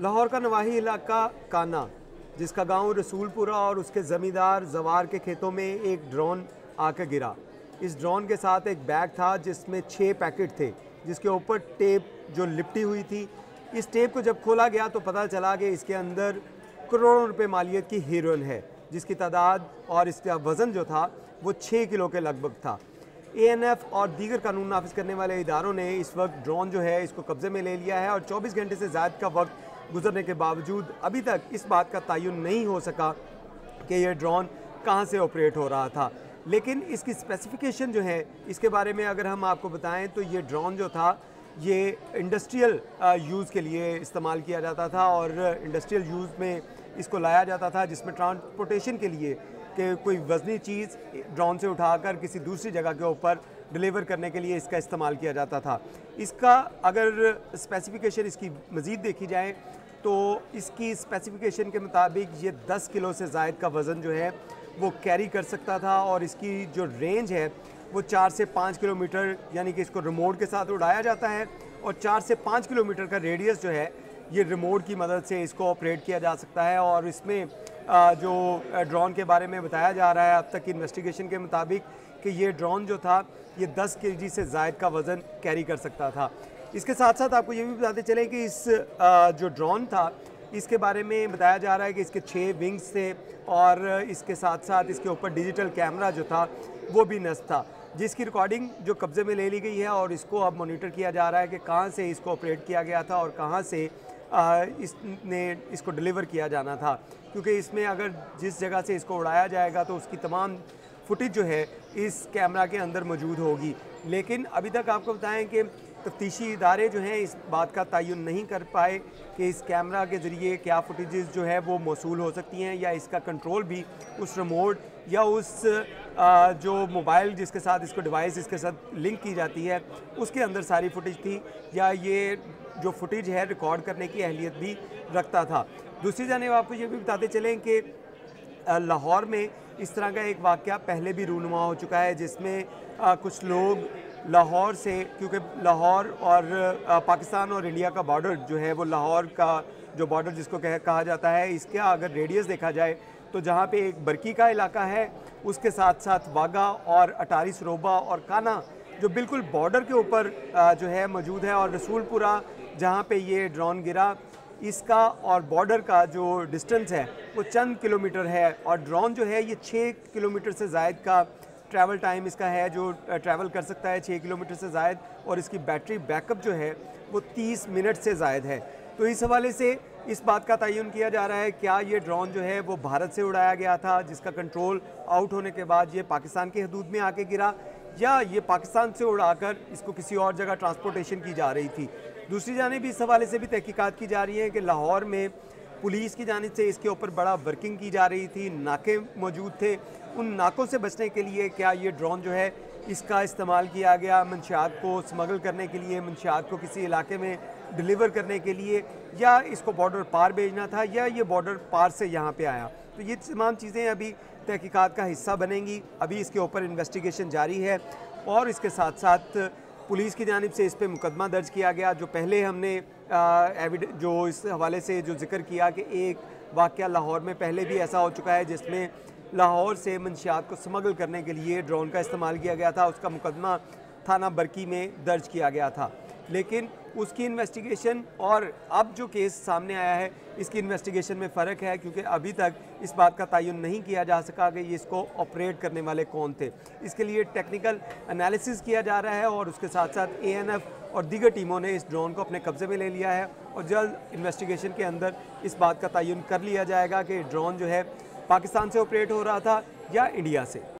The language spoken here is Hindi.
लाहौर का नवाही इलाका काना, जिसका गांव रसूलपुरा और उसके ज़मींदार जवार के खेतों में एक ड्रोन आकर गिरा। इस ड्रोन के साथ एक बैग था जिसमें 6 पैकेट थे, जिसके ऊपर टेप जो लिपटी हुई थी। इस टेप को जब खोला गया तो पता चला कि इसके अंदर करोड़ों रुपए मालियत की हीरोइन है, जिसकी तादाद और इसका वज़न जो था वो 6 किलो के लगभग था। ANF और दीगर कानून नाफिज करने वाले इदारों ने इस वक्त ड्रोन जो है इसको कब्जे में ले लिया है और 24 घंटे से ज़्यादा का वक्त गुजरने के बावजूद अभी तक इस बात का तयन नहीं हो सका कि ये ड्रोन कहाँ से ऑपरेट हो रहा था। लेकिन इसकी स्पेसिफिकेशन जो है इसके बारे में अगर हम आपको बताएं तो ये ड्रोन जो था ये इंडस्ट्रियल यूज़ के लिए इस्तेमाल किया जाता था और इंडस्ट्रियल यूज़ में इसको लाया जाता था, जिसमें ट्रांसपोर्टेशन के लिए कि कोई वज़नी चीज़ ड्रोन से उठाकर किसी दूसरी जगह के ऊपर डिलीवर करने के लिए इसका इस्तेमाल किया जाता था। इसका अगर स्पेसिफिकेशन इसकी मज़ीद देखी जाए तो इसकी स्पेसिफिकेशन के मुताबिक ये 10 किलो से ज़ायद का वज़न जो है वो कैरी कर सकता था और इसकी जो रेंज है वो 4 से 5 किलोमीटर, यानी कि इसको रिमोट के साथ उड़ाया जाता है और 4 से 5 किलोमीटर का रेडियस जो है ये रिमोट की मदद से इसको ऑपरेट किया जा सकता है। और इसमें जो ड्रोन के बारे में बताया जा रहा है अब तक की इन्वेस्टिगेशन के मुताबिक कि ये ड्रोन जो था ये 10 केजी से ज़ायद का वज़न कैरी कर सकता था। इसके साथ साथ आपको ये भी बताते चलें कि इस जो ड्रोन था इसके बारे में बताया जा रहा है कि इसके 6 विंग्स थे और इसके साथ साथ इसके ऊपर डिजिटल कैमरा जो था वो भी नस्ब था, जिसकी रिकॉर्डिंग जो कब्ज़े में ले ली गई है और इसको अब मॉनिटर किया जा रहा है कि कहाँ से इसको ऑपरेट किया गया था और कहाँ से इसको डिलीवर किया जाना था, क्योंकि इसमें अगर जिस जगह से इसको उड़ाया जाएगा तो उसकी तमाम फुटेज जो है इस कैमरा के अंदर मौजूद होगी। लेकिन अभी तक आपको बताएं कि तफ्तीशी इदारे जो हैं इस बात का तयन नहीं कर पाए कि इस कैमरा के ज़रिए क्या फुटेजेस जो है वो मौसूल हो सकती हैं या इसका कंट्रोल भी उस रिमोट या उस जो मोबाइल जिसके साथ इसको डिवाइस इसके साथ लिंक की जाती है उसके अंदर सारी फुटेज थी या ये जो फुटेज है रिकॉर्ड करने की अहलियत भी रखता था। दूसरी जानिब आपको ये भी बताते चलें कि लाहौर में इस तरह का एक वाक़या पहले भी रूनुमा हो चुका है, जिसमें कुछ लोग लाहौर से, क्योंकि लाहौर और पाकिस्तान और इंडिया का बॉर्डर जो है वो लाहौर का जो बॉर्डर जिसको कहा जाता है, इसका अगर रेडियस देखा जाए तो जहाँ पे एक बरकी का इलाका है उसके साथ साथ वागा और अटारी सरोबा और काना जो बिल्कुल बॉर्डर के ऊपर जो है मौजूद है और रसूलपुरा जहाँ पे ये ड्रोन गिरा इसका और बॉर्डर का जो डिस्टेंस है वो चंद किलोमीटर है और ड्रोन जो है ये 6 किलोमीटर से ज़ायद का ट्रैवल टाइम इसका है, जो ट्रैवल कर सकता है 6 किलोमीटर से ज़ायद और इसकी बैटरी बैकअप जो है वो 30 मिनट से ज़ायद है। तो इस हवाले से इस बात का तयन किया जा रहा है क्या ये ड्रोन जो है वो भारत से उड़ाया गया था जिसका कंट्रोल आउट होने के बाद ये पाकिस्तान की हदूद में आके गिरा, या ये पाकिस्तान से उड़ाकर इसको किसी और जगह ट्रांसपोर्टेशन की जा रही थी। दूसरी जानिब इस हवाले से भी तहकीकात की जा रही है कि लाहौर में पुलिस की जानिब से इसके ऊपर बड़ा वर्किंग की जा रही थी, नाके मौजूद थे। उन नाकों से बचने के लिए क्या ये ड्रोन जो है इसका इस्तेमाल किया गया मंशियात को स्मगल करने के लिए, मंशियात को किसी इलाके में डिलीवर करने के लिए, या इसको बॉर्डर पार भेजना था, या ये बॉर्डर पार से यहाँ पे आया। तो ये तमाम चीज़ें अभी तहकीकात का हिस्सा बनेंगी। अभी इसके ऊपर इन्वेस्टिगेशन जारी है और इसके साथ साथ पुलिस की जानिब से इस पर मुकदमा दर्ज किया गया। जो पहले हमने जो इस हवाले से जो जिक्र किया कि एक वाक़या लाहौर में पहले भी ऐसा हो चुका है जिसमें लाहौर से मंशियात को स्मगल करने के लिए ड्रोन का इस्तेमाल किया गया था, उसका मुकदमा थाना बरकी में दर्ज किया गया था। लेकिन उसकी इन्वेस्टिगेशन और अब जो केस सामने आया है इसकी इन्वेस्टिगेशन में फ़र्क है, क्योंकि अभी तक इस बात का तयन नहीं किया जा सका कि ये इसको ऑपरेट करने वाले कौन थे। इसके लिए टेक्निकल एनालिसिस किया जा रहा है और उसके साथ साथ ANF और दीगर टीमों ने इस ड्रोन को अपने कब्ज़े में ले लिया है और जल्द इन्वेस्टिगेशन के अंदर इस बात का तयन कर लिया जाएगा कि ड्रोन जो है पाकिस्तान से ऑपरेट हो रहा था या इंडिया से।